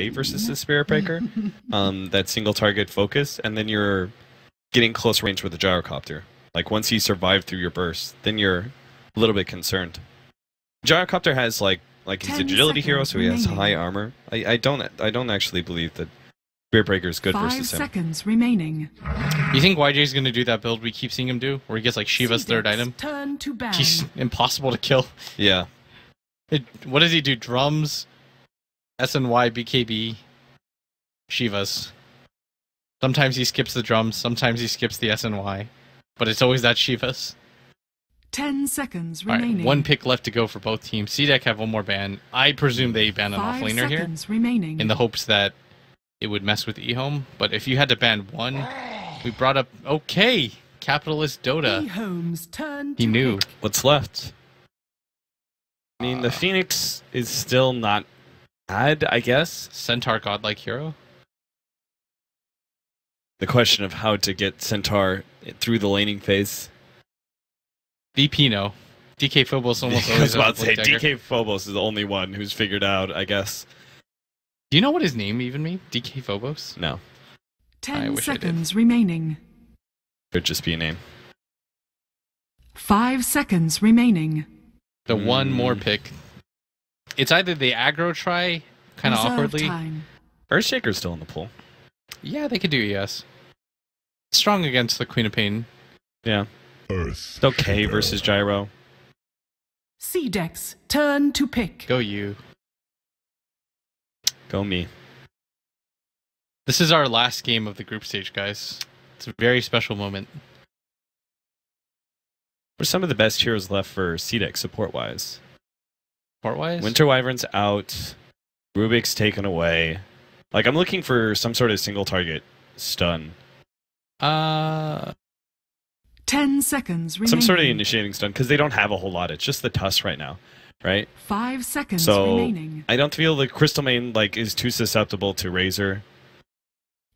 okay versus the Spirit Breaker, that single target focus, and then you're getting close range with the Gyrocopter. Like once you survive through your burst, then you're a little bit concerned. Gyrocopter has like he's an agility hero, so he has high armor. I don't actually believe that Spirit Breaker is good versus him. 5 seconds remaining. You think YJ's gonna do that build we keep seeing him do, where he gets like Shiva's third item? Turn to ban. He's impossible to kill. Yeah. What does he do? Drums, SNY, BKB, Shiva's. Sometimes he skips the drums, sometimes he skips the SNY, but it's always that Shiva's. 10 seconds All remaining. right, one pick left to go for both teams. CDEC have one more ban. I presume they ban an 5 offlaner here seconds remaining. in the hopes that it would mess with EHOME. But if you had to ban one, we brought up, okay, Capitalist Dota. EHOME's turn He to knew. pick. What's left? I mean, the Phoenix is still not bad, I guess. Centaur godlike hero. The question of how to get Centaur through the laning phase. VP no. DK Phobos almost I always was about to say, dagger. DK Phobos is the only one who's figured out, I guess. Do you know what his name even means? DK Phobos? No. 10 wish I did. seconds remaining. Could just be a name. 5 seconds remaining. The one more pick. It's either they aggro try, kind of Reserve awkwardly. time. Earthshaker's still in the pool. Yeah, they could do yes. Strong against the Queen of Pain. Yeah. Earth. It's okay versus Gyro. CDEC's turn to pick. Go you. Go me. This is our last game of the group stage, guys. It's a very special moment. What are some of the best heroes left for CDEC support-wise? Support-wise? Winter Wyvern's out. Rubik's taken away. Like, I'm looking for some sort of single target stun. 10 seconds remaining. Some sort of initiating stun, because they don't have a whole lot. It's just the Tusk right now, right? 5 seconds So, remaining. I don't feel the Crystal Main like, is too susceptible to Razor.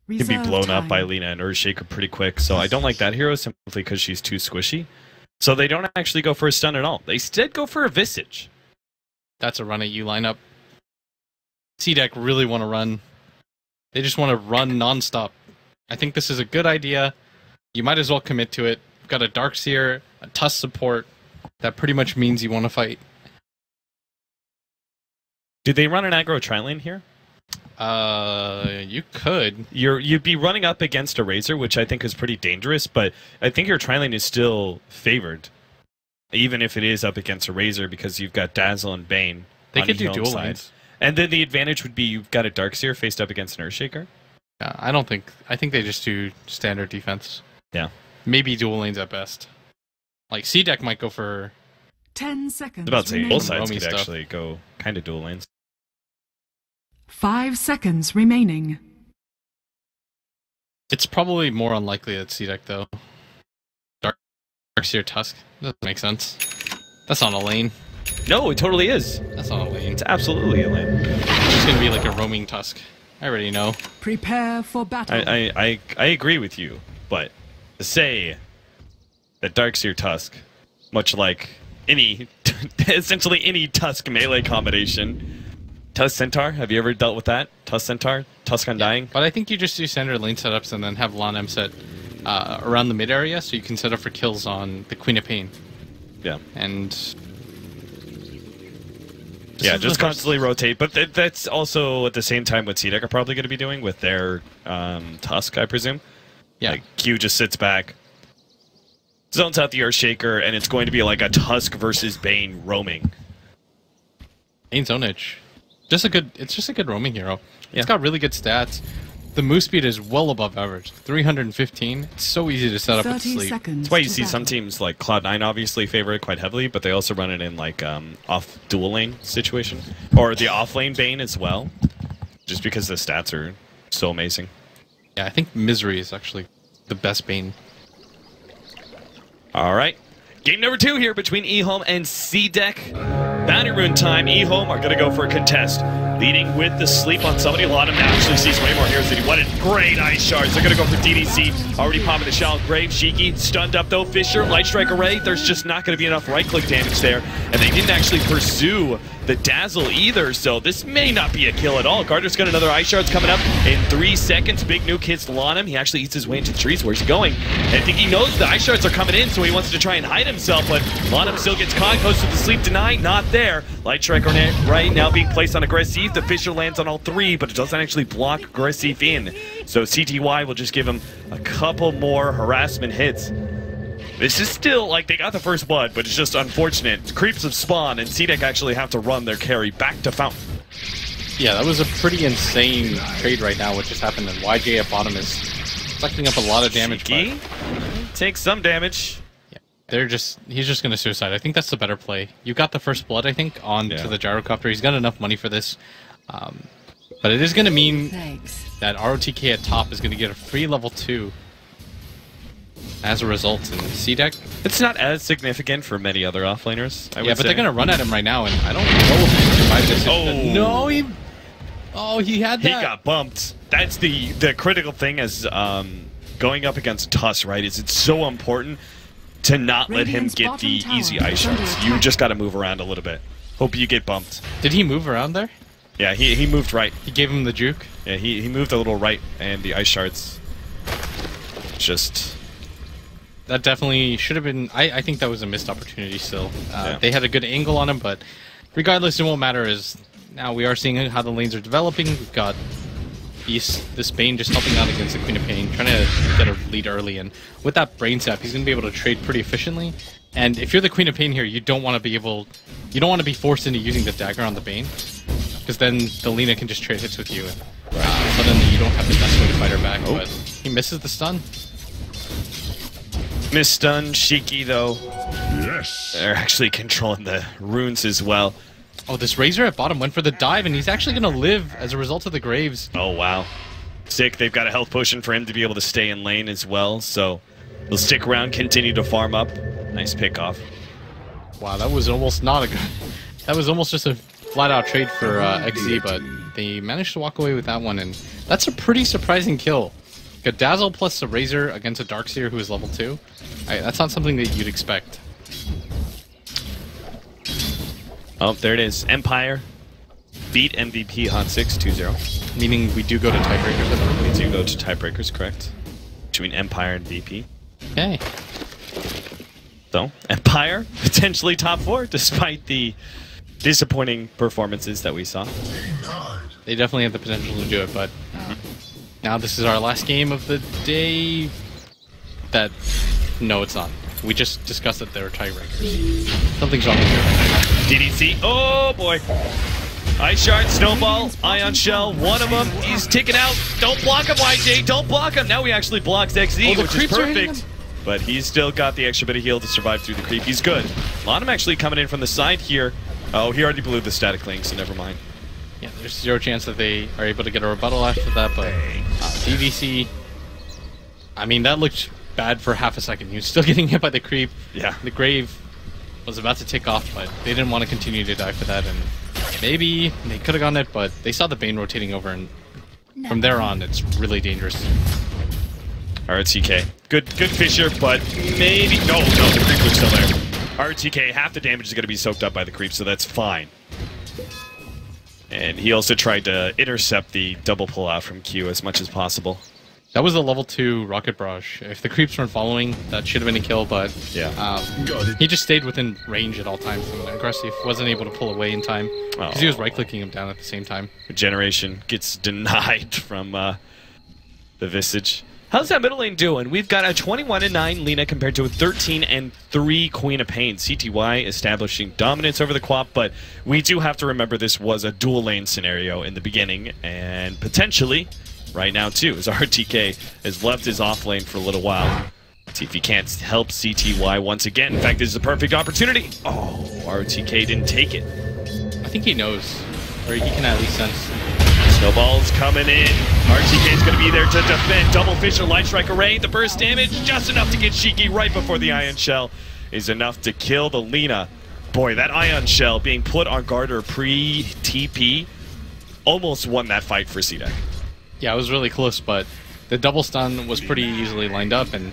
Can be Reserve blown up by time. Lina and Earthshaker pretty quick, so I don't like that hero simply because she's too squishy. So they don't actually go for a stun at all. They instead go for a Visage. That's a run at you lineup. CDEC really want to run. They just want to run nonstop. I think this is a good idea. You might as well commit to it. You've got a Darkseer, a Tusk support. That pretty much means you want to fight. Do they run an aggro tri-lane here? You could. You'd be running up against a Razor, which I think is pretty dangerous, but I think your tri-lane is still favored. Even if it is up against a Razor, because you've got Dazzle and Bane. They on could do EHOME dual side. lanes. And then the advantage would be you've got a Darkseer faced up against an Earthshaker. Yeah, I think they just do standard defense. Yeah. Maybe dual lanes at best. Like CDEC might go for 10 seconds I was about to say, remaining. both sides Romy could stuff. actually go kind of dual lanes. 5 seconds remaining. It's probably more unlikely that CDEC though. Darkseer Tusk. Doesn't make sense. That's not a lane. No, it totally is. That's not a lane. It's absolutely a lane. It's just gonna be like a roaming Tusk. I already know. Prepare for battle. I agree with you, but to say that Darkseer Tusk, much like any, essentially any Tusk melee combination, Tusk Centaur, have you ever dealt with that? Tusk Centaur? Tusk Undying? But I think you just do standard lane setups and then have Lan set around the mid area so you can set up for kills on the Queen of Pain. Yeah. And Yeah, just constantly rotate. But that's also at the same time what CDEC are probably going to be doing with their Tusk, I presume. yeah. Like, Q just sits back, zones out the Earthshaker, and it's going to be like a Tusk versus Bane roaming. Main zonage. It's just a good roaming hero. Yeah. It's got really good stats. The move speed is well above average. 315. It's so easy to set up with 30 sleep. seconds. That's why you to see some battle. teams like Cloud9 obviously favor it quite heavily, but they also run it in like off dual lane situation. Or the off lane Bane as well. Just because the stats are so amazing. Yeah, I think Misery is actually the best Bane. Alright. Game number 2 here between EHOME and CDEC. Bounty Rune time. EHOME are going to go for a contest. leading with the sleep on somebody. Lanham now actually sees way more heroes than he wanted. Great ice shards. They're going to go for DDC. Already popping the shell. Grave, Shiki, stunned up though. Fisher, Light Strike Array. There's just not going to be enough right-click damage there. And they didn't actually pursue the Dazzle either, so this may not be a kill at all. Gardner's got another ice shards coming up in 3 seconds. Big nuke hits Lanham. He actually eats his way into the trees. Where's he going? And I think he knows the ice shards are coming in, so he wants to try and hide himself, but Lanham still gets caught, goes to the sleep deny, not there. Light Strike right now being placed on Aggressive. The Fisher lands on all 3, but it doesn't actually block Aggressive in. So CTY will just give him a couple more harassment hits. This is still, like, they got the first blood, but it's just unfortunate. Creeps have spawned, and CDEC actually have to run their carry back to Fountain. Yeah, that was a pretty insane trade right now, what just happened, and YJ at bottom is sucking up a lot of damage. Takes some damage. Yeah, he's just going to suicide. I think that's the better play. You got the first blood, I think, onto the gyrocopter. He's got enough money for this. But it is going to mean that ROTK at top is going to get a free level 2. As a result, in CDEC, it's not as significant for many other offlaners. I would say. They're gonna run at him right now, and I don't know if he can survive this. He had that. He got bumped. That's the critical thing as going up against Tuss, right? Is it's so important to not let him get the easy ice shards. You just got to move around a little bit. Hope you get bumped. Did he move around there? Yeah, he moved right. He gave him the juke. Yeah, he moved a little right, and the ice shards just. That definitely should have been... I think that was a missed opportunity still. They had a good angle on him, but regardless, it won't matter as now we are seeing how the lanes are developing. We've got this Bane just helping out against the Queen of Pain, trying to get a lead early, and with that Brain Sap, he's going to be able to trade pretty efficiently. And if you're the Queen of Pain here, you don't want to be forced into using the dagger on the Bane, because then the Lina can just trade hits with you, and suddenly you don't have the best way to fight her back, but he misses the stun. Miss stun, Shiki though. Yes. They're actually controlling the runes as well. Oh, this Razor at bottom went for the dive, and he's actually going to live as a result of the Graves. Oh, wow. Sick. They've got a health potion for him to be able to stay in lane as well, so he'll stick around, continue to farm up. Nice pick off. Wow, that was almost not a good... That was almost just a flat-out trade for XZ, but they managed to walk away with that one, and that's a pretty surprising kill. A Dazzle plus a Razor against a Darkseer who is level 2. That's not something that you'd expect. Oh, there it is. Empire beat MVP Hot 6 2-0. Meaning we do go to tiebreakers. We do go to tiebreakers, correct? Between Empire and VP. Okay. So, Empire potentially top 4 despite the disappointing performances that we saw. They definitely have the potential to do it, but now this is our last game of the day. No, it's not. We just discussed that they were tiebreakers. Something's wrong with here. DDC. Oh boy. Ice Shard, Snowball, Ion Shell. One of them, he's ticking out. Don't block him, YJ. Don't block him. Now he actually blocks XZ, which is perfect. But he's still got the extra bit of heal to survive through the creep. He's good. Lanham actually coming in from the side here. Oh, he already blew the static link, so never mind. Yeah, there's zero chance that they are able to get a rebuttal after that, but DVC, I mean, that looked bad for half a second. He was still getting hit by the creep. Yeah. The Grave was about to tick off, but they didn't want to continue to die for that, and maybe they could have gotten it, but they saw the Bane rotating over, and from there on, it's really dangerous. RTK. Good Fisher, but maybe... No, the creep was still there. RTK, half the damage is going to be soaked up by the creep, so that's fine. And he also tried to intercept the double pull-out from Q as much as possible. That was a level 2 Rocket Barrage. If the creeps weren't following, that should have been a kill, but he just stayed within range at all times. And Aggressive wasn't able to pull away in time because he was right-clicking him down at the same time. Generation gets denied from the Visage. How's that middle lane doing? We've got a 21-9 Lina compared to a 13-3 Queen of Pain. CTY establishing dominance over the Quap, but we do have to remember this was a dual lane scenario in the beginning, and potentially right now too, as RTK has left his off lane for a little while. See if he can't help CTY once again. In fact, this is a perfect opportunity. Oh, RTK didn't take it. I think he knows, or he can at least sense. Snowball's coming in. RTK's going to be there to defend. Double Fisher, Light Strike Array. The burst damage, just enough to get Shiki right before the Ion Shell is enough to kill the Lina. Boy, that Ion Shell being put on Garter pre-TP almost won that fight for CDEC. Yeah, it was really close, but the double stun was pretty easily lined up, and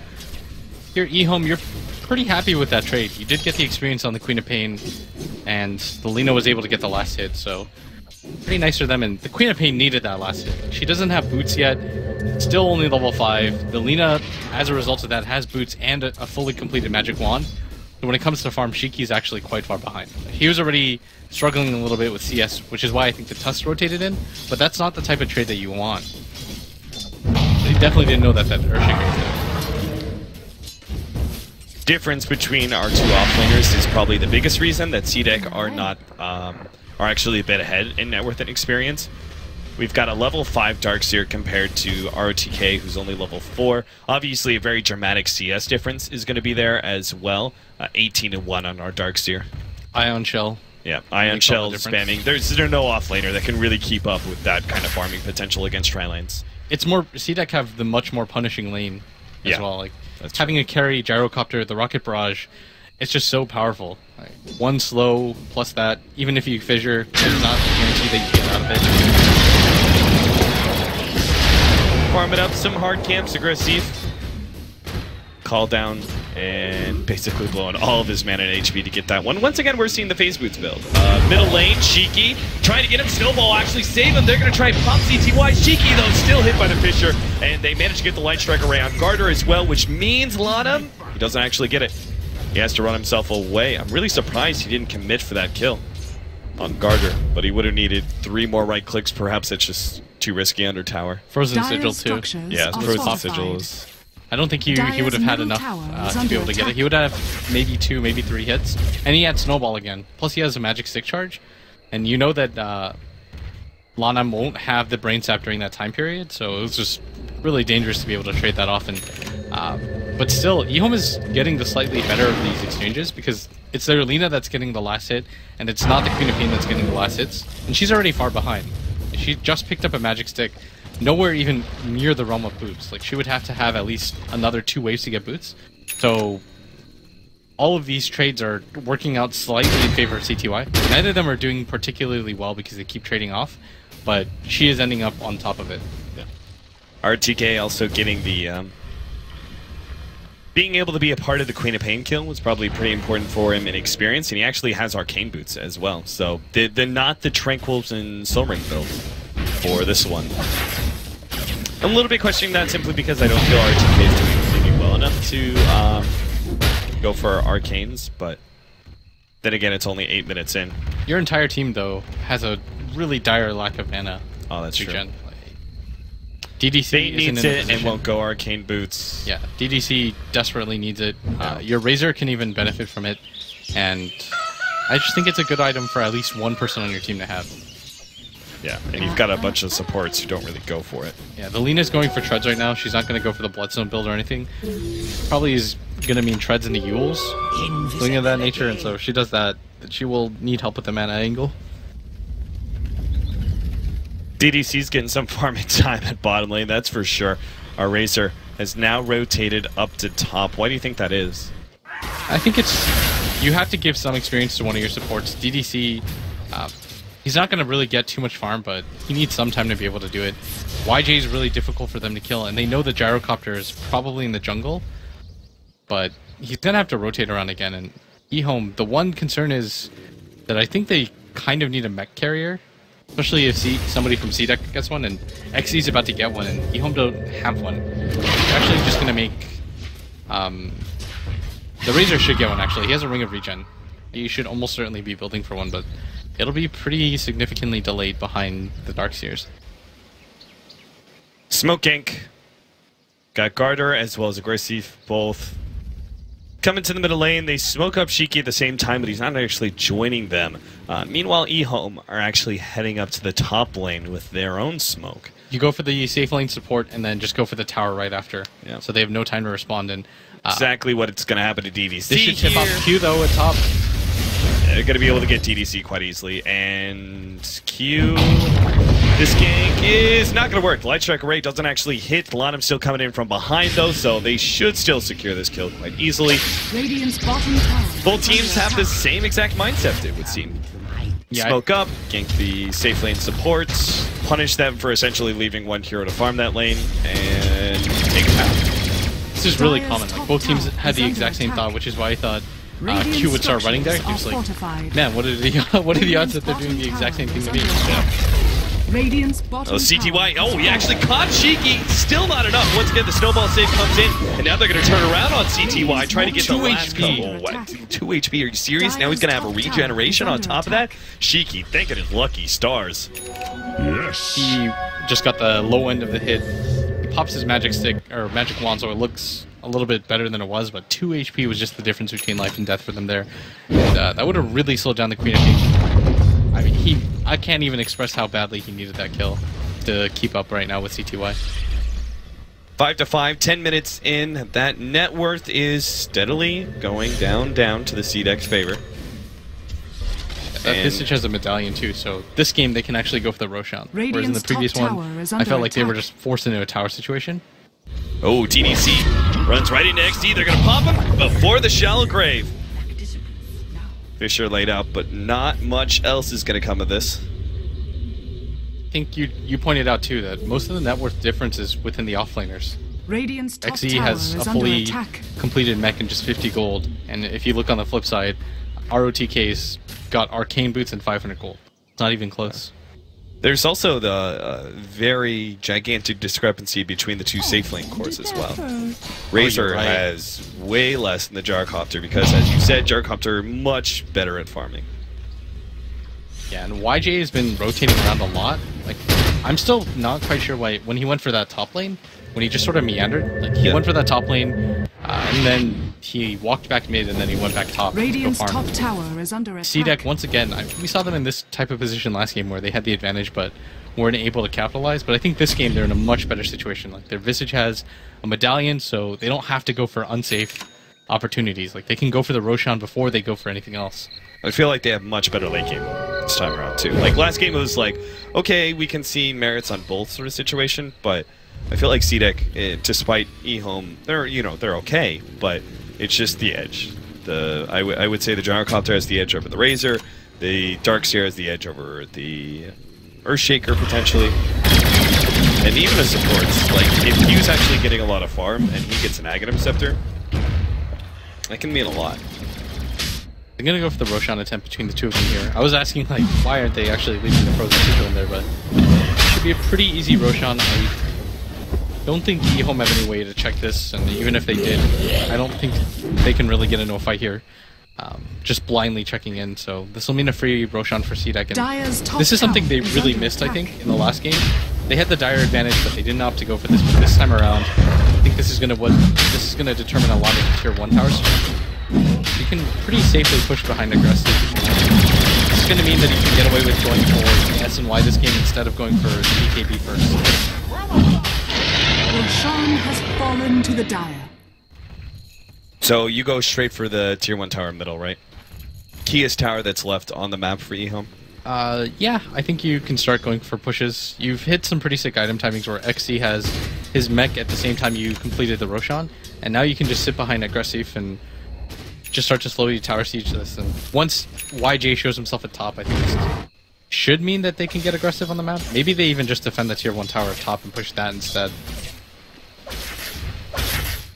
here, EHOME, you're pretty happy with that trade. You did get the experience on the Queen of Pain, and the Lina was able to get the last hit, so pretty nice for them, and the Queen of Pain needed that last hit. She doesn't have boots yet, still only level 5. The Lina, as a result of that, has boots and a fully completed magic wand. So when it comes to farm, Shiki's actually quite far behind. He was already struggling a little bit with CS, which is why I think the Tusk rotated in, but that's not the type of trade that you want. They definitely didn't know that Earthshaker was there. Difference between our two offlaners is probably the biggest reason that CDEC are not are actually a bit ahead in net worth and experience. We've got a level 5 Darkseer compared to ROTK, who's only level 4. Obviously, a very dramatic CS difference is going to be there as well. 18-1 on our Darkseer. Ion Shell. Yeah, Ion Shell spamming. There's no offlaner that can really keep up with that kind of farming potential against tri-lanes. It's more, CDEC have the much more punishing lane as well. Like having a carry, Gyrocopter, the Rocket Barrage, it's just so powerful. Like, one slow plus that, even if you fissure, it's not guaranteed that you get out of it. Farming up some hard camps, aggressive. Call down and basically blowing all of his mana and HP to get that one. Once again, we're seeing the phase boots build. Middle lane, Shiki trying to get him. Snowball actually save him. They're going to try and pop CTY. Shiki, though, still hit by the Fissure, and they managed to get the Light Strike array on Garter as well, which means Lana, he doesn't actually get it. He has to run himself away. I'm really surprised he didn't commit for that kill on Garter, but he would have needed 3 more right clicks. Perhaps it's just too risky under tower. Frozen Sigil, too. Yeah, Frozen Sigil is... I don't think he would have had enough to be able to get it. He would have maybe 2, maybe 3 hits. And he had Snowball again. Plus he has a Magic Stick Charge. And you know that Lana won't have the Brain Sap during that time period, so it was just really dangerous to be able to trade that off. And but still, EHOME is getting the slightly better of these exchanges because it's their Lina that's getting the last hit, and it's not the Queen of Pain that's getting the last hits. And she's already far behind. She just picked up a Magic Stick, nowhere even near the realm of boots. Like, she would have to have at least another 2 waves to get boots. So all of these trades are working out slightly in favor of CTY. Neither of them are doing particularly well because they keep trading off, but she is ending up on top of it. Yeah. RTK also getting the... being able to be a part of the Queen of Pain kill was probably pretty important for him in experience, and he actually has Arcane Boots as well. So they're not the Tranquils and Soul Ring build for this one. I'm a little bit questioning that simply because I don't feel RTK is doing maybe well enough to go for Arcanes, but then again, it's only 8 minutes in. Your entire team, though, has a really dire lack of mana. Oh, that's true. DDC Fate needs it and won't go Arcane Boots. Yeah, DDC desperately needs it. Your Razor can even benefit from it, and I just think it's a good item for at least one person on your team to have. Yeah, and you've got a bunch of supports who don't really go for it. Yeah, the Lina's going for Treads right now. She's not going to go for the Bloodstone build or anything. Probably is going to mean Treads into Yules, something of that nature, and so if she does that, she will need help with the mana angle. DDC's getting some farming time at bottom lane, that's for sure. Our Razor has now rotated up to top. Why do you think that is? I think it's... you have to give some experience to one of your supports. DDC, he's not going to really get too much farm, but he needs some time to be able to do it. YJ is really difficult for them to kill, and they know the Gyrocopter is probably in the jungle, but he's going to have to rotate around again. And EHOME, the one concern is that I think they kind of need a mech carrier. Especially if somebody from CDEC gets one, and XC's about to get one, and EHOME don't have one. They're actually just going to make... the Razor should get one, actually. He has a Ring of Regen. You should almost certainly be building for one, but it'll be pretty significantly delayed behind the Darkseers. Smoke Gank. Got Garter as well as Aggressive, both coming to the middle lane. They smoke up Shiki at the same time, but he's not actually joining them. Meanwhile, EHOME are actually heading up to the top lane with their own smoke. You go for the safe lane support and then just go for the tower right after. Yeah. So they have no time to respond. And exactly what it's going to happen to DDC. They should tip off Q, though, at top. They're going to be able to get DDC quite easily. And Q... this gank is not going to work. Light Strike Array doesn't actually hit. Lanham still coming in from behind, though, so they should still secure this kill quite easily. Radiant's bottom tower. Both teams have the same exact mindset, it would seem. smoke up, gank the safe lane supports, punish them for essentially leaving one hero to farm that lane, and take a path. This is really common. Like, both teams had the exact same thought, which is why I thought Q would start running there. He was like, man, what are the odds that they're doing the exact same thing to me? Radiant's bottom CTY, he actually caught Shiki. Still not enough. Once again, the snowball save comes in, and now they're going to turn around on CTY, trying to get the last HP. What? 2 HP, are you serious? Now he's going to have a regeneration on top of that? Shiki, thanking his lucky stars. Yes. He just got the low end of the hit. He pops his magic stick, or magic wand, so it looks a little bit better than it was, but 2 HP was just the difference between life and death for them there. And that would have really slowed down the Queen of Kings. I mean, I can't even express how badly he needed that kill to keep up right now with CTY. 5-5, 10 minutes in. That net worth is steadily going down to the CDEC's favor. That Visage has a medallion too, so this game they can actually go for the Roshan. Whereas in the previous one, I felt like they were just forced into a tower situation. Oh, TDC runs right into XD. They're going to pop him before the shallow grave. Fisher laid out, but not much else is going to come of this. I think you pointed out too that most of the net worth difference is within the offlaners. Radiant's top XE tower has is a under fully attack. completed mech and just 50 gold, and if you look on the flip side, ROTK's got arcane boots and 500 gold. It's not even close. There's also the very gigantic discrepancy between the two safe lane cores as well. Razor right. has way less than the Gyrocopter because, as you said, Gyrocopter much better at farming. Yeah, and YJ has been rotating around a lot. Like, I'm still not quite sure why when he went for that top lane, when he just sort of meandered. Like, he went for that top lane, and then he walked back mid, and then he went back top. Radiant's top tower is under attack. CDEC, once again, we saw them in this type of position last game where they had the advantage, but weren't able to capitalize. But I think this game they're in a much better situation. Like, their Visage has a medallion, so they don't have to go for unsafe opportunities. Like, they can go for the Roshan before they go for anything else. I feel like they have much better late game this time around too. Like last game it was like, okay, we can see merits on both sort of situation, but I feel like CDEC, despite EHOME, they're okay, but it's just the edge. I would say the Gyrocopter has the edge over the Razor, the Darkseer has the edge over the Earthshaker potentially, and even the supports. Like if he was actually getting a lot of farm and he gets an Aghanim Scepter, that can mean a lot. I'm gonna go for the Roshan attempt between the two of them here. I was asking, like, why aren't they actually leaving the Frozen Sigil in there, but it should be a pretty easy Roshan. I don't think EHOME have any way to check this, and even if they did, I don't think they can really get into a fight here. Just blindly checking in, so this will mean a free Roshan for CDEC. And this is something they really missed, I think, in the last game. They had the dire advantage, but they didn't opt to go for this. But this time around, I think this is gonna determine a lot of the tier 1 towers. You can pretty safely push behind aggressive. It's going to mean that you can get away with going for S and Y this game instead of going for BKB first. Roshan has fallen to the Dire. So you go straight for the tier 1 tower middle, right? Keyest tower that's left on the map for EHOME? Yeah, I think you can start going for pushes. You've hit some pretty sick item timings where XC has his mech at the same time you completed the Roshan, and now you can just sit behind aggressive and just start to slowly tower siege this. And once YJ shows himself at top, I think this should mean that they can get aggressive on the map. Maybe they even just defend the tier 1 tower at top and push that instead.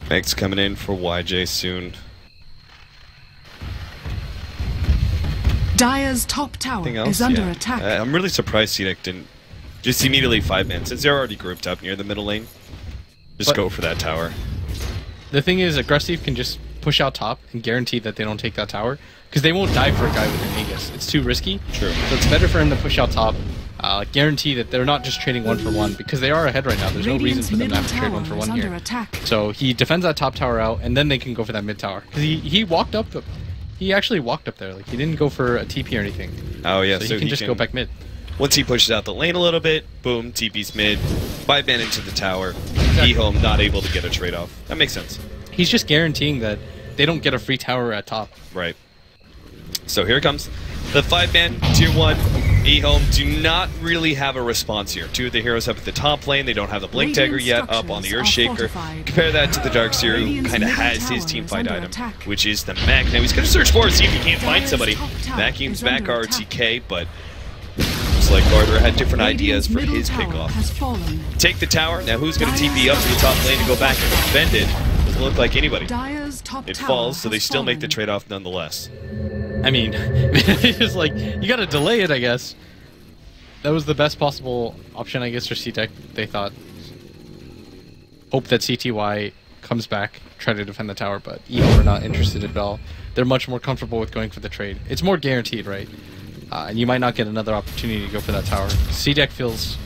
Meg's coming in for YJ soon. Dire's top tower is under attack. I'm really surprised CDEC didn't just immediately 5-man, since they're already grouped up near the middle lane. Just go for that tower. The thing is, aggressive can just push out top and guarantee that they don't take that tower, because they won't die for a guy with an Aegis. It's too risky. True. So it's better for him to push out top, guarantee that they're not just trading 1 for 1, because they are ahead right now. There's no reason for them to have to trade 1 for 1 here. So he defends that top tower out, and then they can go for that mid tower. Because he walked up, he actually walked up there. Like, he didn't go for a TP or anything. Oh yeah, so he can just go back mid. Once he pushes out the lane a little bit, boom, TP's mid, 5-man into the tower. Exactly. EHOME not able to get a trade off. That makes sense. He's just guaranteeing that they don't get a free tower at top. Right. So here comes the 5-man tier 1. EHOME do not really have a response here. Two of the heroes up at the top lane. They don't have the Blink Dagger yet up on the Earthshaker. Compare that to the Darkseer, who kind of has his teamfight item, which is the mech. Now he's going to search for it, see if he can't find somebody. Vacuums back RTK, but looks like Garter had different ideas for his pickoff. Take the tower. Now who's going to TP up to the top lane to go back and defend it? Doesn't look like anybody. It falls, so they still make the trade-off nonetheless. I mean, it's like, you gotta delay it, I guess. That was the best possible option, I guess, for CDEC. They thought. Hope that CTY comes back, try to defend the tower, but EHOME are not interested at all. They're much more comfortable with going for the trade. It's more guaranteed, right? And you might not get another opportunity to go for that tower. CDEC feels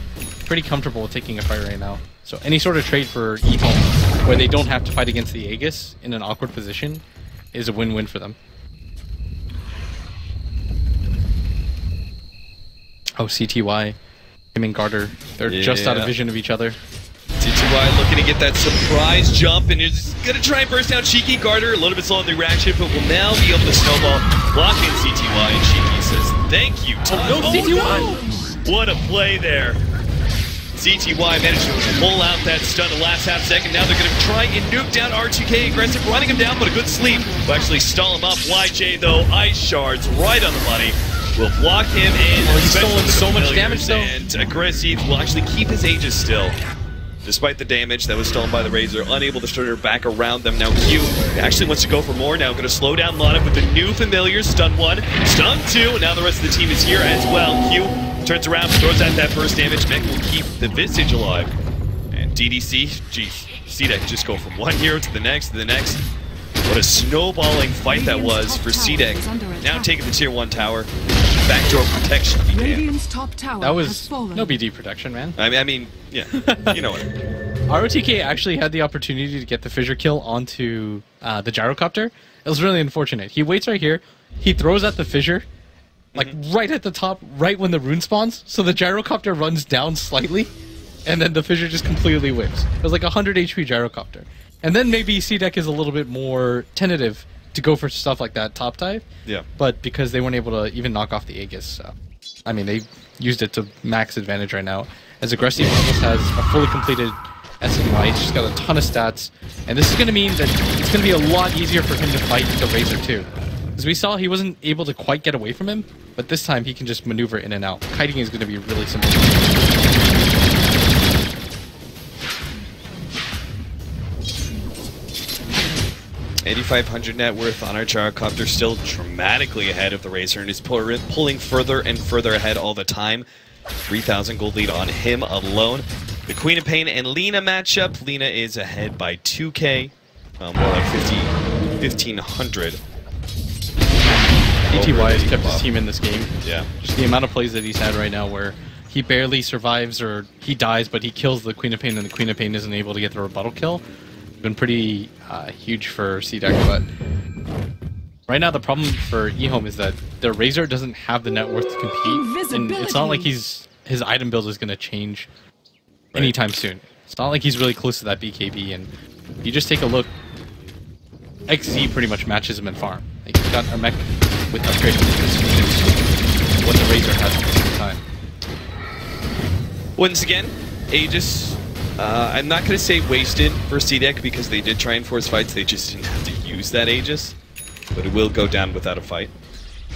pretty comfortable with taking a fight right now. So any sort of trade for EHOME, where they don't have to fight against the Aegis in an awkward position, is a win-win for them. Oh, CTY, him and Garter, they're just out of vision of each other. CTY looking to get that surprise jump, and is going to try and burst down Cheeky. Garter a little bit slow in the reaction, but will now be able to snowball, blocking CTY, and Cheeky says, thank you. Oh, no, CTY! No. What a play there. CTY managed to pull out that stun the last half second. Now they're going to try and nuke down R2K. Aggressive, running him down, but a good sleep will actually stall him up. YJ, though, ice shards right on the money. Will block him in. Oh, he's stolen so much damage, though. And Aggressive will actually keep his Aegis still. Despite the damage that was stolen by the Razor, unable to turn her back around them. Now Q actually wants to go for more. Now going to slow down Lana with the new familiar. Stun 1, stun 2, and now the rest of the team is here as well. Q turns around, throws out that first damage. Mech will keep the Visage alive. And DDC, geez, CDEC just go from one hero to the next to the next. What a snowballing fight that was for CDEC. Now taking the tier 1 tower. Backdoor protection. That was no BD protection, man. I mean, yeah, you know what. ROTK actually had the opportunity to get the fissure kill onto the gyrocopter. It was really unfortunate. He waits right here. He throws out the fissure, like right at the top, right when the rune spawns. So the gyrocopter runs down slightly, and then the fissure just completely whips. It was like 100 HP gyrocopter. And then maybe CDEC is a little bit more tentative to go for stuff like that top dive. Yeah. But because they weren't able to even knock off the Aegis, I mean, they used it to max advantage right now. As Aggressive almost has a fully completed SMY, he's just got a ton of stats. And this is going to mean that it's going to be a lot easier for him to fight the Razor too. As we saw, he wasn't able to quite get away from him, but this time he can just maneuver in and out. Kiting is going to be really simple. 8,500 net worth on our gyrocopter, still dramatically ahead of the Razor, and is pulling further and further ahead all the time. 3,000 gold lead on him alone. The Queen of Pain and Lina matchup. Lina is ahead by 2k, more like 1,500. CTY has kept his team in this game. Yeah. Just the amount of plays that he's had right now where he barely survives or he dies, but he kills the Queen of Pain, and the Queen of Pain isn't able to get the rebuttal kill. Been pretty huge for CDEC, but right now the problem for EHOME is that the Razor doesn't have the net worth to compete, and it's not like his item build is going to change anytime soon. It's not like he's really close to that BKB, and if you just take a look, XZ pretty much matches him in farm. Like, he's got a mech with upgraded weakness, which is what the Razor has at the same time. Once again, Aegis, I'm not going to say wasted for CDEC because they did try and force fights, they just didn't have to use that Aegis. But it will go down without a fight.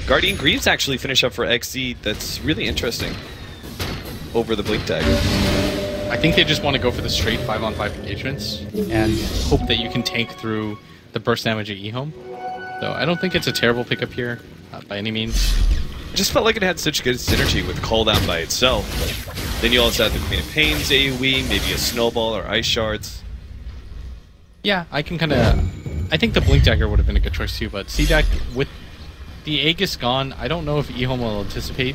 Guardian Greaves actually finish up for XZ. That's really interesting. Over the Blink Dagger. I think they just want to go for the straight 5-on-5 engagements and hope that you can tank through the burst damage at EHOME. So I don't think it's a terrible pickup here, by any means. I just felt like it had such good synergy with Call Down by itself. But then you also have the Queen of Pain's AoE, maybe a Snowball or Ice Shards. Yeah, I can kind of... I think the Blink Dagger would have been a good choice too, but CDEC, with the Aegis gone, I don't know if EHOME will anticipate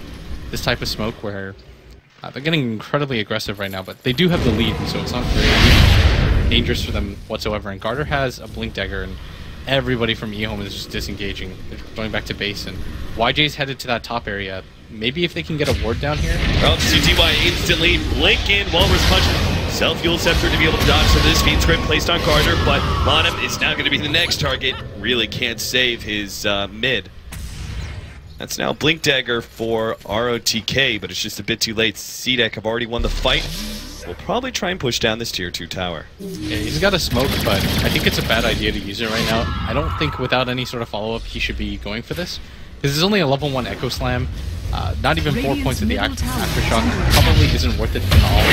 this type of smoke where they're getting incredibly aggressive right now, but they do have the lead, so it's not very dangerous for them whatsoever. And Garter has a Blink Dagger, and everybody from EHOME is just disengaging. They're going back to base, and YJ's headed to that top area. Maybe if they can get a ward down here. Well, CTY instantly blink in, Walrus Punch. Self-fuel Scepter to be able to dodge some of this speed script placed on Garter, but Monum is now going to be the next target. Really can't save his mid. That's now Blink Dagger for ROTK, but it's just a bit too late. CDEC have already won the fight. We'll probably try and push down this tier 2 tower. Yeah, he's got a smoke, but I think it's a bad idea to use it right now. I don't think without any sort of follow-up he should be going for this. Because it's only a level 1 Echo Slam. Not even 4 points of the Aftershock. Probably isn't worth it for all.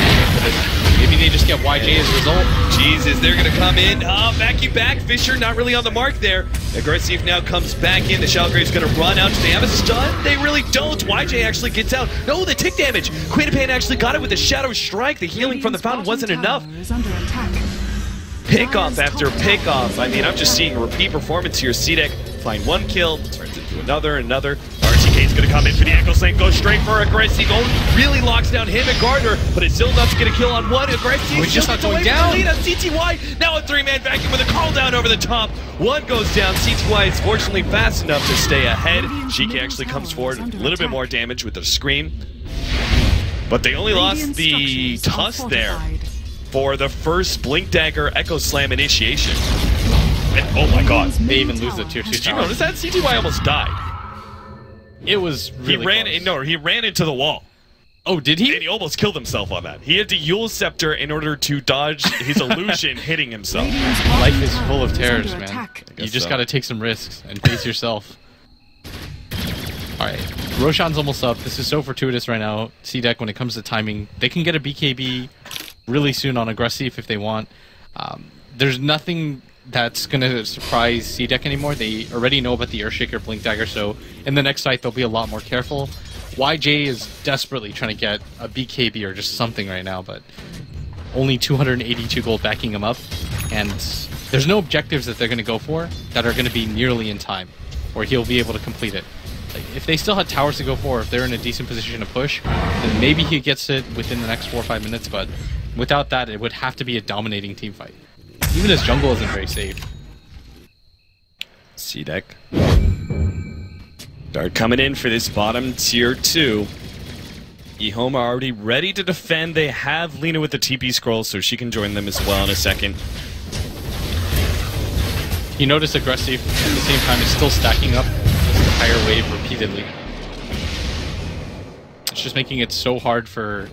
Maybe they just get YJ as a result. Jesus, they're going to come in. Vacuum back. Fisher not really on the mark there. Aggressive now comes back in. The Shalgrave's going to run out. Do they have a stun? They really don't. YJ actually gets out. No, the tick damage. Queen of Pain actually got it with the Shadow Strike. The healing from the fountain wasn't enough. Pick-off after pick-off. I mean, I'm just seeing a repeat performance here. CDEC find 1 kill, turns into another. RTK's gonna come in for the Echo Slam, goes straight for Aggressive. Really locks down him and Gardner, but it's still enough to get a kill on one. Aggressive he's just not going down. CTY now a 3-man vacuum with a call down over the top. One goes down. CTY is fortunately fast enough to stay ahead. Shiki actually comes forward, a little bit more damage with the scream. But they only lost the Tusk there for the first Blink Dagger Echo Slam initiation. And, oh my god. They even lose the tier 2 Did you notice that? CTY almost died. It was really he ran into the wall. Oh, did he? And he almost killed himself on that. He had to Yule Scepter in order to dodge his illusion hitting himself. Life is full of terrors, man. You just gotta take some risks and face yourself. Alright, Roshan's almost up. This is so fortuitous right now. CDEC, when it comes to timing, they can get a BKB really soon on Aggressive if they want. There's nothing that's going to surprise CDEC anymore. They already know about the Earthshaker Blink Dagger, so in the next fight they'll be a lot more careful. YJ is desperately trying to get a BKB or just something right now, but only 282 gold backing him up, and there's no objectives that they're going to go for that are going to be nearly in time, or he'll be able to complete it. Like, if they still had towers to go for, if they're in a decent position to push, then maybe he gets it within the next 4 or 5 minutes, but without that, it would have to be a dominating team fight. Even his jungle isn't very safe. CDEC. Dart coming in for this bottom tier 2. EHOME are already ready to defend. They have Lina with the TP scroll, so she can join them as well in a second. You notice Aggressive at the same time is still stacking up this entire wave repeatedly. It's just making it so hard for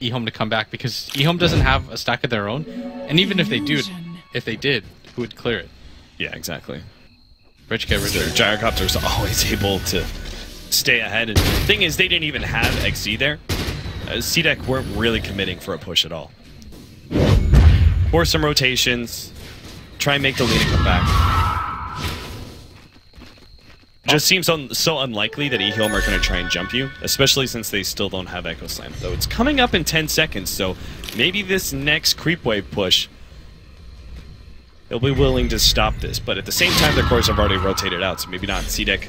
EHOME to come back because EHOME doesn't have a stack of their own, and even if they did, who would clear it? Yeah, exactly. Rich get rich. Their Gyrocopter's always able to stay ahead, and the thing is, they didn't even have XZ there. CDEC weren't really committing for a push at all. Force some rotations, try and make the Lina come back. Just seems so unlikely that EHOME are going to try and jump you, especially since they still don't have Echo Slam. Though it's coming up in 10 seconds, so maybe this next creep wave push, they'll be willing to stop this. But at the same time, their cores have already rotated out, so maybe not. CDEC.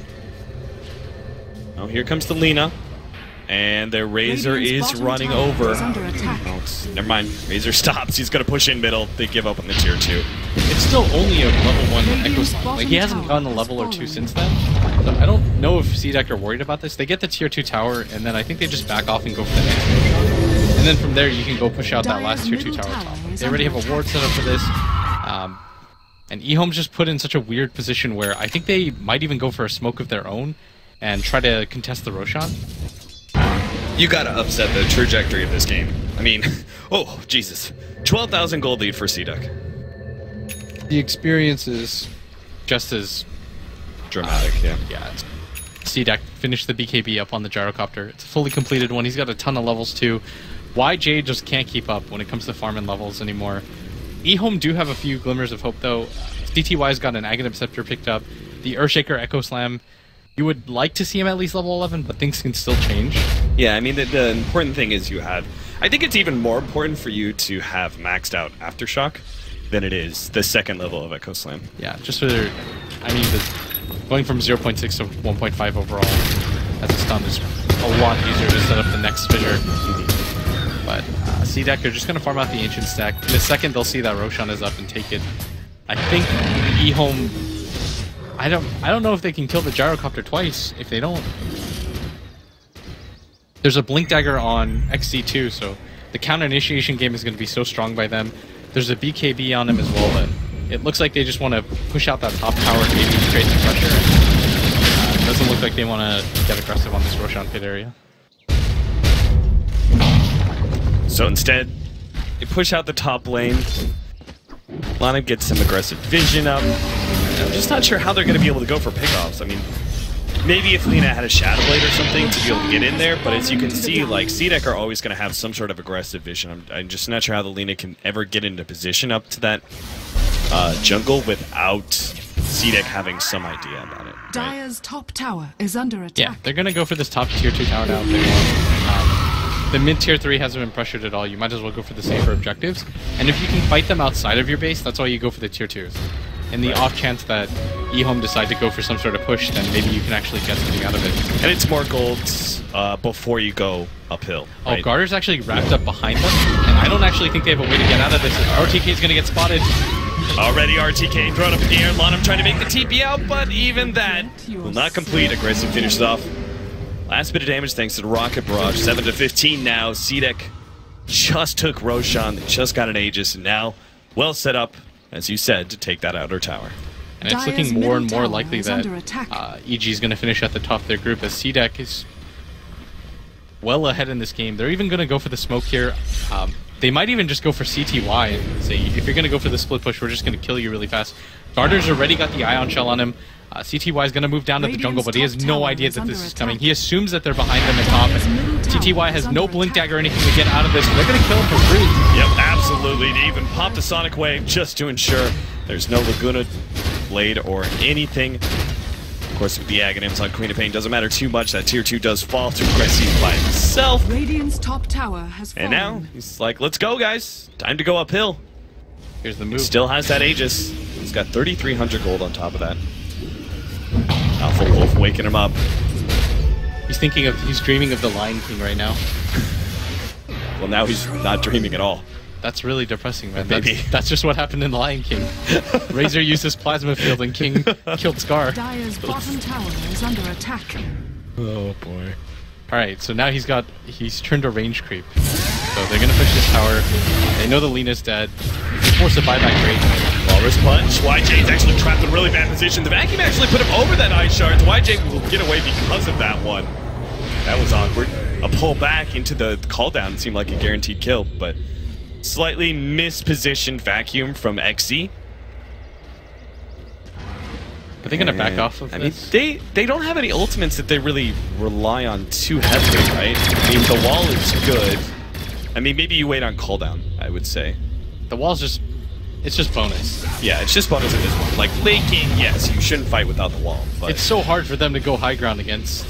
Oh, here comes the Lina. And their Razor is running over. Oh, never mind. Razor stops. He's going to push in middle. They give up on the tier 2. It's still only a level 1 Echo Slam. Like, he hasn't gone a level or 2 since then. So I don't know if CDEC are worried about this. They get the tier 2 tower, and then I think they just back off and go for the next one. And then from there, you can go push out that last tier 2 tower top. They already have a ward set up for this. And EHOME's just put in such a weird position where I think they might even go for a smoke of their own and try to contest the Roshan. You gotta upset the trajectory of this game. I mean, oh, Jesus. 12,000 gold lead for CDEC. The experience is just as dramatic, yeah. Yeah, CDEC finished the BKB up on the Gyrocopter. It's a fully completed one. He's got a ton of levels too. YJ just can't keep up when it comes to farming levels anymore. EHOME do have a few glimmers of hope though. CTY's got an Aegis of Champions picked up. The Earthshaker Echo Slam, you would like to see him at least level 11, but things can still change. Yeah, I mean, the important thing is you have... I think it's even more important for you to have maxed out Aftershock than it is the second level of Echo Slam. Yeah, just for... I mean, going from 0.6 to 1.5 overall as a stun is a lot easier to set up the next fissure. But CDEC are just going to farm out the Ancient stack. In a second, they'll see that Roshan is up and take it. I think EHOME... I don't know if they can kill the Gyrocopter twice. If they don't... There's a Blink Dagger on XC2, so the counter initiation game is going to be so strong by them. There's a BKB on him as well, but it looks like they just want to push out that top tower and maybe create some pressure. doesn't look like they want to get aggressive on this Roshan pit area. So instead, they push out the top lane. Lana gets some aggressive vision up. I'm just not sure how they're going to be able to go for pickoffs. I mean, maybe if Lina had a Shadow Blade or something to be able to get in there, but as you can see, like, CDEC are always going to have some sort of aggressive vision. I'm just not sure how the Lina can ever get into position up to that jungle without CDEC having some idea about it. Right? Dire's top tower is under attack. Yeah, they're going to go for this top tier 2 tower now. The mid tier 3 hasn't been pressured at all. You might as well go for the safer objectives. And if you can fight them outside of your base, that's why you go for the tier 2s. In the off chance that EHOME decide to go for some sort of push, then maybe you can actually get something out of it. And it's more golds before you go uphill. Right? Oh, Garter's actually wrapped up behind them, and I don't actually think they have a way to get out of this. RTK is going to get spotted. Already RTK thrown up in the air. Lanham trying to make the TP out, but even that will not complete. Aggressive finishes off. Last bit of damage thanks to the Rocket Barrage. 7 to 15 now. CDEC just took Roshan. They just got an Aegis, and now well set up, as you said, to take that outer tower. And it's looking more and more likely that EG is going to finish at the top of their group, as CDEC is well ahead in this game. They're even going to go for the smoke here. They might even just go for CTY and say, if you're going to go for the split push, we're just going to kill you really fast. Garter's already got the Ion Shell on him. CTY is going to move down to the jungle, but he has no idea that this is coming. He assumes that they're behind them at top, and CTY has no blink dagger or anything to get out of this. They're going to kill him for free. Yep, absolutely. They even pop the Sonic Wave just to ensure there's no Laguna Blade or anything. Of course, with the Aghanims on Queen of Pain, doesn't matter too much. That tier 2 does fall to Aggressive by himself. Radiant's top tower has fallen. And now, he's like, let's go, guys. Time to go uphill. Here's the move. He still has that Aegis. He's got 3,300 gold on top of that. Alpha Wolf waking him up. He's dreaming of the Lion King right now. Well, now he's not dreaming at all. That's really depressing, man. That's just what happened in the Lion King. Razor used his plasma field and King killed Scar. Dire's bottom tower is under attack. Oh boy. Alright, so now he's turned a range creep. So they're gonna push this tower. They know the Lena's dead. Force a buyback rate. Walrus Punch. YJ's actually trapped in a really bad position. The vacuum actually put him over that Ice Shard. YJ will get away because of that one. That was awkward. A pull back into the call down seemed like a guaranteed kill, but slightly mispositioned vacuum from XZ. Are they gonna back off of this? I mean, they don't have any ultimates that they really rely on too heavily, right? I mean, the wall is good. I mean, maybe you wait on cooldown, I would say. The wall's just bonus. Yeah, it's just bonus at this point. Like, late game, yes, you shouldn't fight without the wall, but it's so hard for them to go high ground against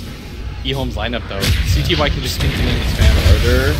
EHOME's lineup, though. CTY can just infinitely spam harder.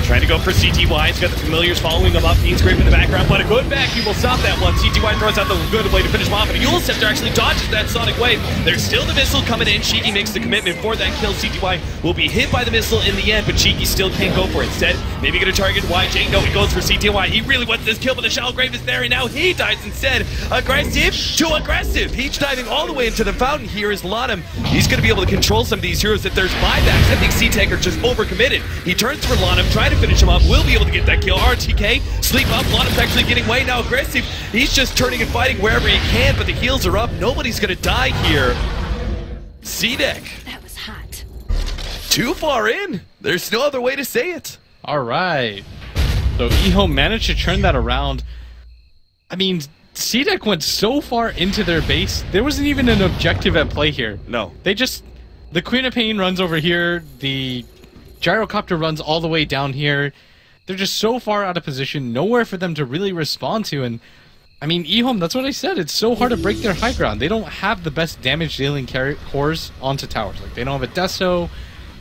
Trying to go for CTY. He's got the familiars following him up. Fiend Scrape in the background, but a good vacuum will stop that one. CTY throws out the Laguna Blade to finish him off, and Eul Scepter actually dodges that Sonic Wave. There's still the missile coming in. Shiki makes the commitment for that kill. CTY will be hit by the missile in the end, but Shiki still can't go for it. Instead, maybe going to target YJ. No, he goes for CTY. He really wants this kill, but the Shell Grave is there, and now he dies instead. Aggressive to aggressive. Peach diving all the way into the fountain. Here is Lanham. He's going to be able to control some of these heroes if there's buybacks. I think C-Tech are just overcommitted. He turns for Lanham, trying to finish him up. Will be able to get that kill. RTK, sleep up. Lanham's actually getting way now aggressive. He's just turning and fighting wherever he can, but the heals are up. Nobody's going to die here. CDEC. That was hot. Too far in. There's no other way to say it. All right. So EHOME managed to turn that around. I mean, CDEC went so far into their base, there wasn't even an objective at play here. No. They just... The Queen of Pain runs over here, the Gyrocopter runs all the way down here. They're just so far out of position, nowhere for them to really respond to, and I mean, EHOME, that's what I said, it's so hard to break their high ground. They don't have the best damage dealing cores onto towers. Like, they don't have a Deso,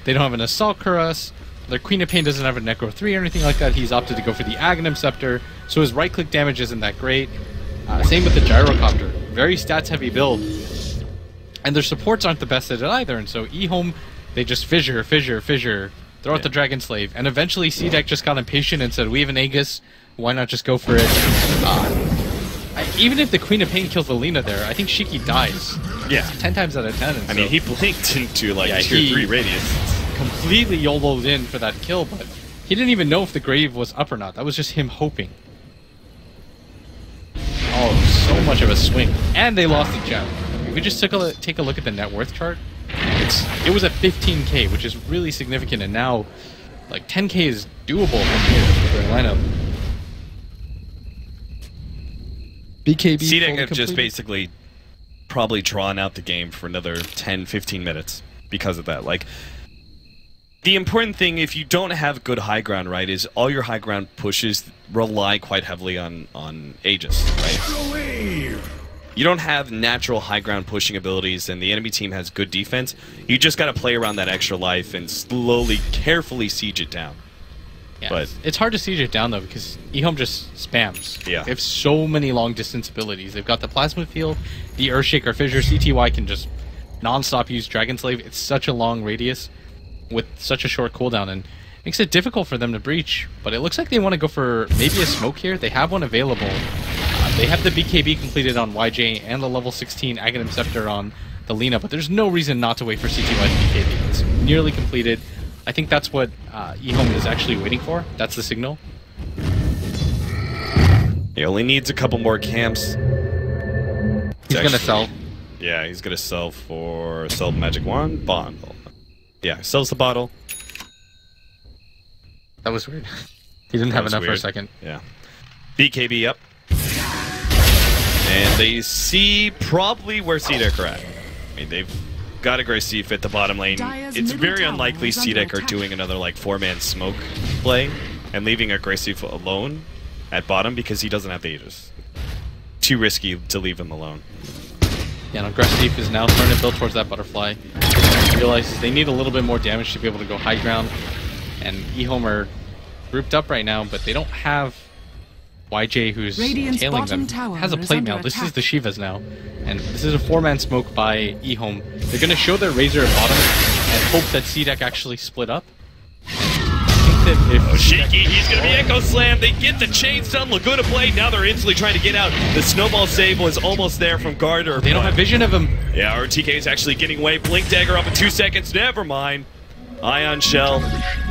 they don't have an Assault Cuirass, their Queen of Pain doesn't have a Necro 3 or anything like that. He's opted to go for the Aghanim Scepter, so his right click damage isn't that great. Same with the Gyrocopter, very stats heavy build. And their supports aren't the best at it either, and so EHOME, they just fissure, throw out the Dragon Slave, and eventually CDEC just got impatient and said, we have an Aegis, why not just go for it? Even if the Queen of Pain kills the Lina there, I think Shiki dies. Yeah. 10 times out of 10. I mean, he blinked into like tier 3 radius. Completely YOLO'd in for that kill, but he didn't even know if the Grave was up or not. That was just him hoping. Oh, so much of a swing. And they lost the gem. If we just take a look at the net worth chart, it was at 15k, which is really significant, and now like 10k is doable from here for their lineup. BKB CDEC have just basically probably drawn out the game for another 10-15 minutes because of that. Like, the important thing, if you don't have good high ground, right, is all your high ground pushes rely quite heavily on Aegis, right? You don't have natural high ground pushing abilities, and the enemy team has good defense. You just got to play around that extra life and slowly, carefully siege it down. Yeah, but it's hard to siege it down, though, because EHOME just spams. Yeah. They have so many long-distance abilities. They've got the Plasma Field, the Earthshaker Fissure, CTY can just non-stop use Dragon Slave. It's such a long radius with such a short cooldown, and makes it difficult for them to breach. But it looks like they want to go for maybe a smoke here. They have one available. They have the BKB completed on YJ and the level 16 Aghanim Scepter on the Lina, but there's no reason not to wait for CTY's BKB. It's nearly completed. I think that's what EHOME is actually waiting for. That's the signal. He only needs a couple more camps. He's going to sell. Yeah, he's going to sell the Magic Wand, bottle. Yeah, sells the bottle. That was weird. He didn't have enough for a second. Yeah. BKB up. And they see probably where CDEC are at. I mean, they've got Aggressive at the bottom lane. It's very unlikely CDEC are doing another like 4-man smoke play and leaving Aggressive alone at bottom because he doesn't have the Aegis. Too risky to leave him alone. Yeah, and Aggressive is now starting to build towards that butterfly. He realizes they need a little bit more damage to be able to go high ground. And EHOME are grouped up right now, but they don't have YJ, who's tailing them. Has a plate mail. This is the Shivas now. And this is a 4-man smoke by EHOME. They're going to show their Razor at bottom and hope that CDEC actually split up. I think that if Shaky, he's going to be Echo Slam. They get the chain stun. Laguna play. Now they're instantly trying to get out. The snowball save was almost there from Garter. They don't have vision of him. Yeah, RTK is actually getting away. Blink Dagger up in 2 seconds. Never mind. Ion Shell,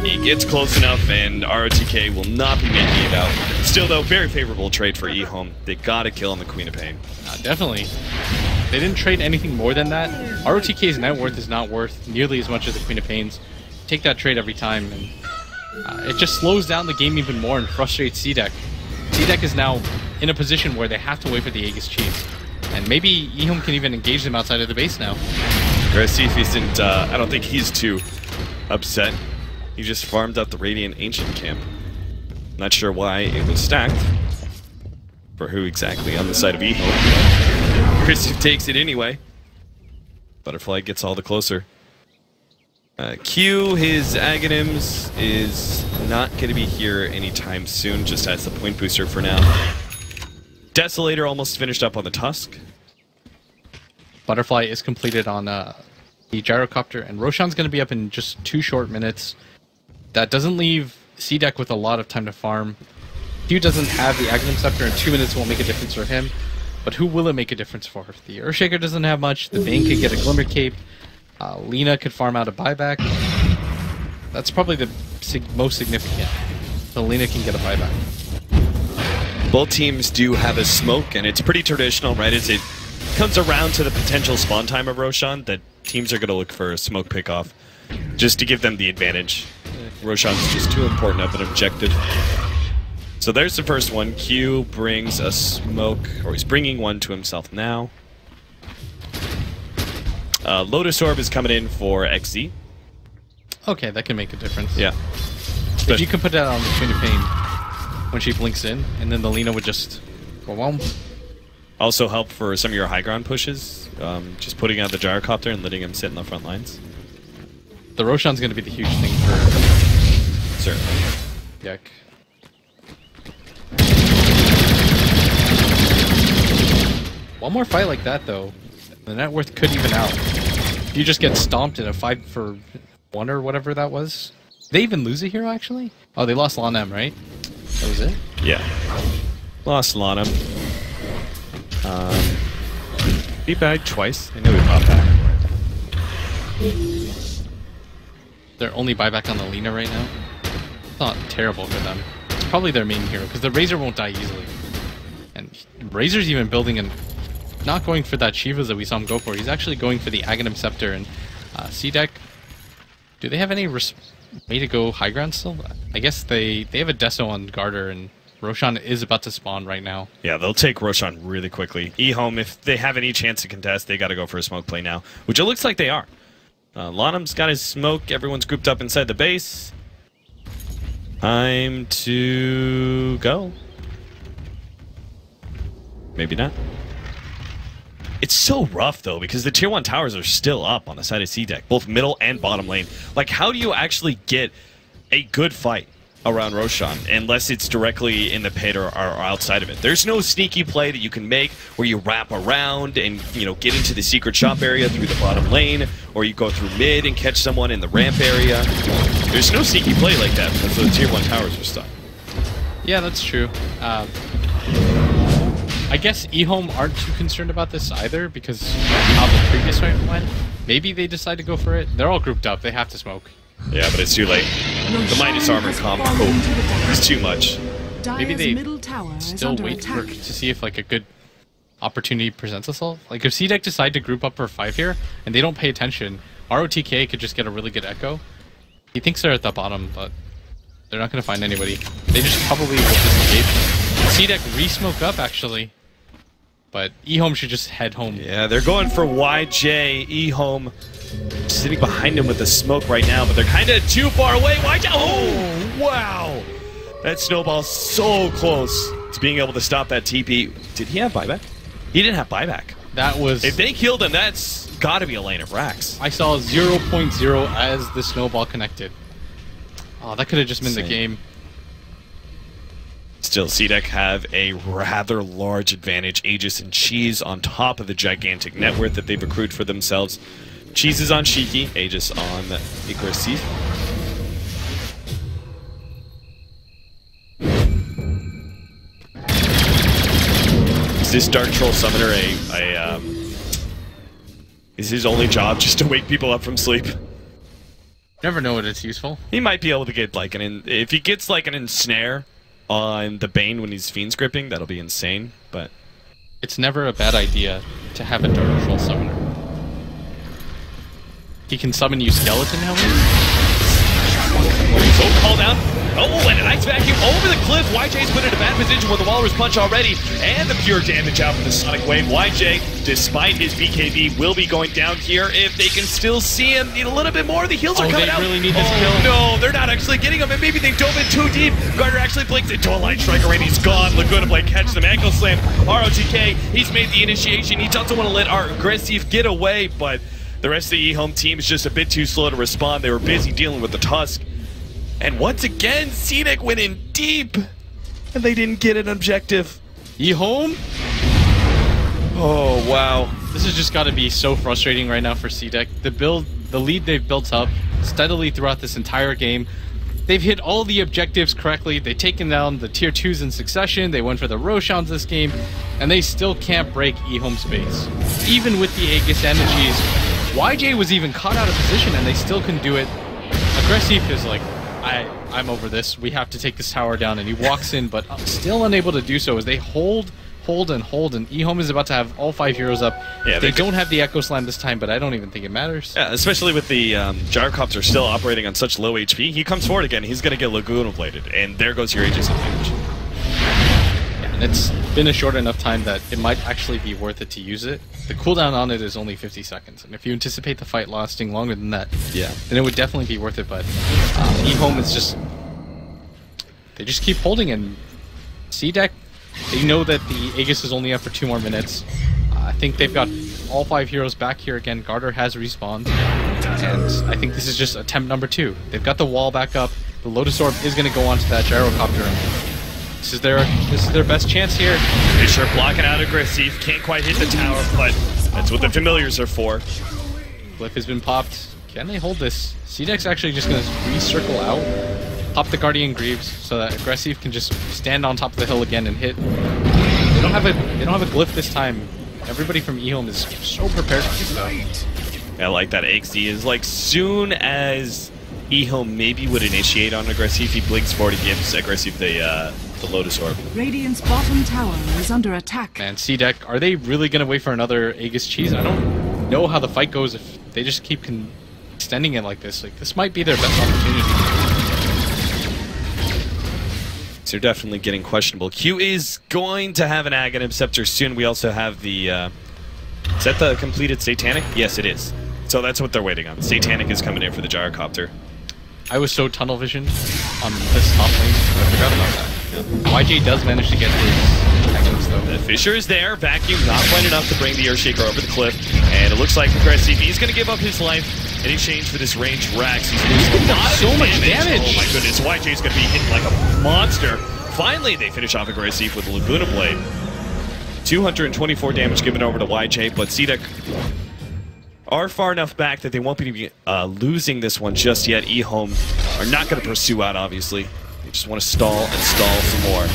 he gets close enough, and ROTK will not be making it out. Still, though, very favorable trade for EHOME. They got a kill on the Queen of Pain. Definitely. They didn't trade anything more than that. ROTK's net worth is not worth nearly as much as the Queen of Pain's. Take that trade every time, and it just slows down the game even more and frustrates CDEC. CDEC is now in a position where they have to wait for the Aegis Chiefs. And maybe EHOME can even engage them outside of the base now. Aggressive isn't, I don't think he's too upset. He just farmed out the Radiant Ancient camp. Not sure why it was stacked. For who exactly on the side of EHOME. Aggressive takes it anyway. Butterfly gets all the closer. Q, his Aghanims, is not going to be here anytime soon, just as the point booster for now. Desolator almost finished up on the Tusk. Butterfly is completed on the Gyrocopter, and Roshan's going to be up in just 2 short minutes. That doesn't leave CDEC with a lot of time to farm. Q doesn't have the Aghanim Scepter, and 2 minutes won't make a difference for him. But who will it make a difference for? The Earthshaker doesn't have much, the Vayne could get a Glimmer Cape, Lina could farm out a buyback. That's probably the most significant. So Lina can get a buyback. Both teams do have a smoke, and it's pretty traditional, right? As it comes around to the potential spawn time of Roshan, that teams are going to look for a smoke pickoff just to give them the advantage. Roshan's just too important of an objective. So there's the first one. Q brings a smoke, or he's bringing one to himself now. Lotus Orb is coming in for XZ. Okay, that can make a difference. Yeah. If you can put that on the Queen of Pain when she blinks in, and then the Lina would just go on. Also help for some of your high ground pushes, just putting out the Gyrocopter and letting him sit in the front lines. The Roshan's going to be the huge thing for certainly. Deck. One more fight like that, though, the net worth could even out. If you just get stomped in a 5-for-1 or whatever that was. Did they even lose a hero, actually? Oh, they lost Lanem, right? That was it? Yeah. Lost Lanem. He died twice. I know he popped back. Their only buyback on the Lina right now. It's not terrible for them. It's probably their main hero, because the Razor won't die easily. And Razor's even building and not going for that Shivas that we saw him go for. He's actually going for the Aghanim Scepter, and CDEC, do they have any way to go high ground still? I guess they have a Deso on Garter, and Roshan is about to spawn right now. Yeah, they'll take Roshan really quickly. EHOME, if they have any chance to contest, they got to go for a smoke play now, which it looks like they are. Lonham's got his smoke. Everyone's grouped up inside the base. Time to go. Maybe not. It's so rough, though, because the Tier 1 towers are still up on the side of CDEC, both middle and bottom lane. Like, how do you actually get a good fight around Roshan unless it's directly in the pit or outside of it? There's no sneaky play that you can make where you wrap around and, you know, get into the secret shop area through the bottom lane, or you go through mid and catch someone in the ramp area. There's no sneaky play like that because the Tier 1 towers are stuck. Yeah, that's true. I guess EHOME aren't too concerned about this either because of how the previous round went. Maybe they decide to go for it. They're all grouped up. They have to smoke. Yeah, but it's too late. The minus armor combo is too much. Maybe they still wait to see if like a good opportunity presents itself. Like if CDEC decide to group up for 5 here and they don't pay attention, ROTK could just get a really good echo. He thinks they're at the bottom, but they're not going to find anybody. They just probably will disengage. CDEC re-smoke up actually, but EHOME should just head home. Yeah, they're going for YJ. EHOME sitting behind him with the smoke right now, but they're kind of too far away. YJ, oh, wow. That snowball's so close to being able to stop that TP. Did he have buyback? He didn't have buyback. That was... If they killed him, that's got to be a lane of racks. I saw 0.0 as the snowball connected. Oh, that could have just been the game. Still, CDEC have a rather large advantage. Aegis and Cheese on top of the gigantic net worth that they've accrued for themselves. Cheese is on Shiki, Aegis on Aggressive. Is this Dark Troll Summoner is his only job just to wake people up from sleep? Never know when it's useful. He might be able to get like if he gets like an ensnare on the Bane when he's Fiend Scripting, that'll be insane, but... It's never a bad idea to have a Dark Troll Summoner. He can summon you skeleton helmets. So called out. Oh, and an ice vacuum over the cliff. YJ's put in a bad position with the Walrus Punch already, and the pure damage out from the Sonic Wave. YJ, despite his BKB, will be going down here if they can still see him. Need a little bit more. The heals are coming out. They really need this kill. No, they're not actually getting him, and maybe they dove in too deep. Garter actually blinks into a Light Striker, and he's gone. Laguna Blade catches him. Ankle Slam. ROTK, he's made the initiation. He doesn't want to let our Aggressive get away, but the rest of the EHOME team is just a bit too slow to respond. They were busy dealing with the Tusk. And once again, CDEC went in deep, and they didn't get an objective. EHOME? Oh, wow. This has just got to be so frustrating right now for CDEC. The lead they've built up steadily throughout this entire game. They've hit all the objectives correctly. They've taken down the tier 2s in succession. They went for the Roshans this game, and they still can't break EHOME's base. Even with the Aegis energies, YJ was even caught out of position, and they still couldn't do it. Aggressive is like, I'm over this. We have to take this tower down, and he walks in, but still unable to do so as they hold, and EHOME is about to have all 5 heroes up. Yeah, they don't have the Echo Slam this time, but I don't even think it matters. Yeah, especially with the Gyrocopter still operating on such low HP. He comes forward again, he's going to get Laguna Bladed, and there goes your Aegis advantage. Yeah, and it's been a short enough time that it might actually be worth it to use it. The cooldown on it is only 50 seconds, and if you anticipate the fight lasting longer than that, yeah, then it would definitely be worth it, but EHOME is just... They just keep holding, and CDEC, they know that the Aegis is only up for 2 more minutes. I think they've got all 5 heroes back here again. Garter has respawned, and I think this is just attempt number 2. They've got the wall back up. The Lotus Orb is going to go onto that Gyrocopter. This is their best chance here. Fisher blocking out Aggressive, can't quite hit the tower, but that's what the familiars are for. Glyph has been popped. Can they hold this? CDEC's actually just going to recircle out, pop the Guardian Greaves so that Aggressive can just stand on top of the hill again and hit. They don't have a Glyph this time. Everybody from EHOME is so prepared for this stuff. I like that. XD is like, soon as EHOME maybe would initiate on Aggressive, he blinks forward and gives Aggressive the Lotus Orb. Radiant's bottom tower is under attack. Man, CDEC, are they really going to wait for another Aegis cheese? I don't know how the fight goes if they just keep extending it like this. Like, this might be their best opportunity. So they're definitely getting questionable. Q is going to have an Aghanim Scepter soon. We also have the... is that the completed Satanic? Yes, it is. So that's what they're waiting on. Satanic is coming in for the Gyrocopter. I was so tunnel visioned on this top lane. I forgot about that. Yeah. YJ does manage to get his actions though. The Fissure is there. Vacuum not quite enough to bring the Earthshaker over the cliff. And it looks like Aggressive, he's going to give up his life in exchange for this ranged Rax. He's losing a lot of so much damage. Oh my goodness, YJ's going to be hitting like a monster. Finally, they finish off Aggressive with a Laguna Blade. 224 damage given over to YJ, but CDEC are far enough back that they won't be losing this one just yet. EHOME are not going to pursue out, obviously. They just want to stall and stall some more.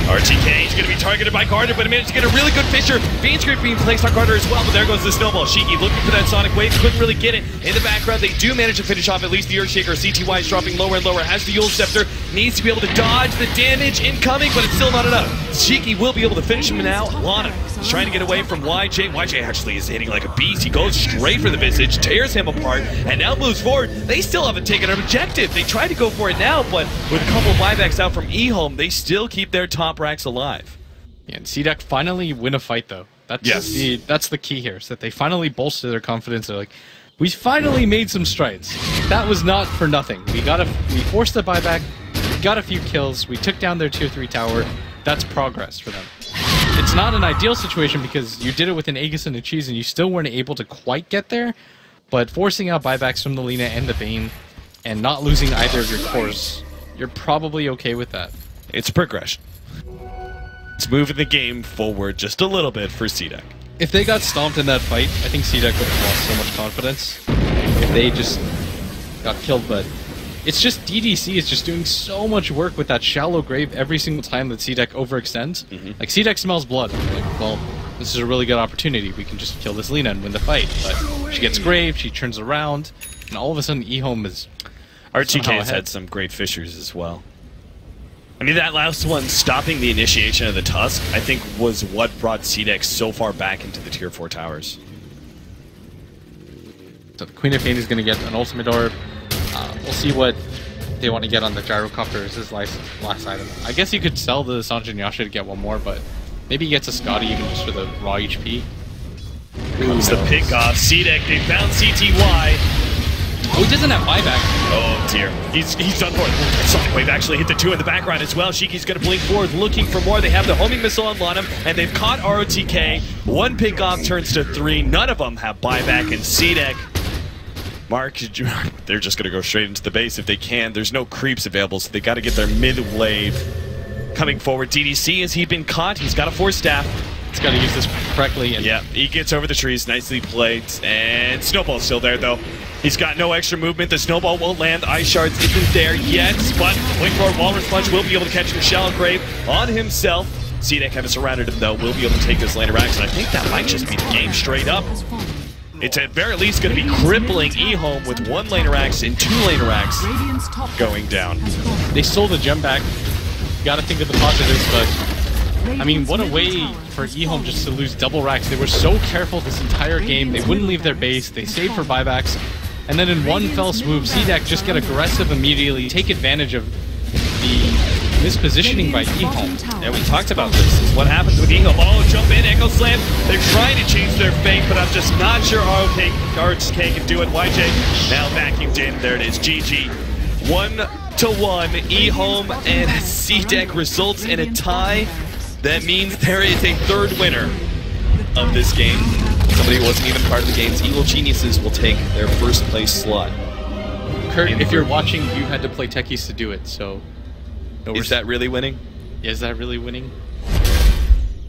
RTK is going to be targeted by Carter, but he managed to get a really good Fissure. Fiend Scrape being placed on Carter as well, but there goes the Snowball. Shiki looking for that Sonic Wave, couldn't really get it. In the background, they do manage to finish off at least the Earthshaker. CTY is dropping lower and lower, has the Yule Scepter, needs to be able to dodge the damage incoming, but it's still not enough. Shiki will be able to finish him now. Lana is trying to get away from YJ. YJ actually is hitting like a beast. He goes straight for the Visage, tears him apart, and now moves forward. They still haven't taken an objective. They tried to go for it now, but with a couple of buybacks out from EHOME, they still keep their top racks alive. Yeah, and CDEC finally win a fight though. That's the key here, is that they finally bolster their confidence. They're like, we finally made some strides. That was not for nothing. We forced the buyback, we got a few kills, we took down their tier 3 tower. That's progress for them. It's not an ideal situation because you did it with an Aegis and a Cheese and you still weren't able to quite get there, but forcing out buybacks from the Lina and the Bane and not losing either of your cores, you're probably okay with that. It's progression. It's moving the game forward just a little bit for CDEC. If they got stomped in that fight, I think CDEC would have lost so much confidence if they just got killed, but it's just DDC is just doing so much work with that shallow grave every single time that CDEC overextends. Like, CDEC smells blood. Like, well, this is a really good opportunity. We can just kill this Lina and win the fight. But she gets grave, she turns around, and all of a sudden EHOME is RTK has had some great fissures as well. I mean, that last one, stopping the initiation of the Tusk, I think was what brought CDEC so far back into the tier 4 towers. So the Queen of Pain is going to get an ultimate orb. We'll see what they want to get on the Gyrocopter as his last item. I guess you could sell the Sanjin Yasha to get one more, but maybe he gets a Scotty even just for the raw HP. Comes the pick off. CDEC, they found CTY. Oh, he doesn't have buyback. Oh dear. He's done for it. Sonic Wave actually hit the 2 in the background as well. Shiki's going to blink forward looking for more. They have the homing missile on Lana, and they've caught ROTK. One pick off turns to 3. None of them have buyback, and CDEC, Mark, they're just going to go straight into the base if they can. There's no creeps available, so they got to get their mid-wave coming forward. DDC, has he been caught? He's got a Force Staff. He's got to use this correctly. And yeah, he gets over the trees, nicely played, and Snowball's still there, though. He's got no extra movement. The Snowball won't land. Ice Shards isn't there yet, but Blink Forward Walrus Punch will be able to catch him Shallow Grave on himself. CDEC haven't surrounded him, though. Will be able to take this laner axe, and I think that might just be the game straight up. It's at very least going to be crippling EHOME with 1 laner axe and 2 laner axe going down. They stole the gem back. You gotta think of the positives, but I mean, what a way for EHOME just to lose double racks. They were so careful this entire game. They wouldn't leave their base. They saved for buybacks. And then in one fell swoop, CDEC just get aggressive immediately, take advantage of the mispositioning by EHOME. Yeah, we talked about this. This is what happens with EHOME. Oh, jump in, Echo Slam. They're trying to change their fate, but I'm just not sure ROTK can do it. YJ now vacuumed in. There it is, GG. 1-1. EHOME and CDEC results in a tie. That means there is a 3rd winner of this game. Somebody who wasn't even part of the game's Evil Geniuses will take their 1st place slot. Kurt, if you're watching, you had to play techies to do it, so... Is that really winning? Yeah, is that really winning?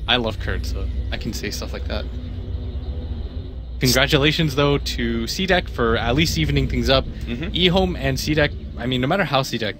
I love Kurt, so I can say stuff like that. Congratulations, though, to CDEC for at least evening things up. EHOME and CDEC, I mean, no matter how CDEC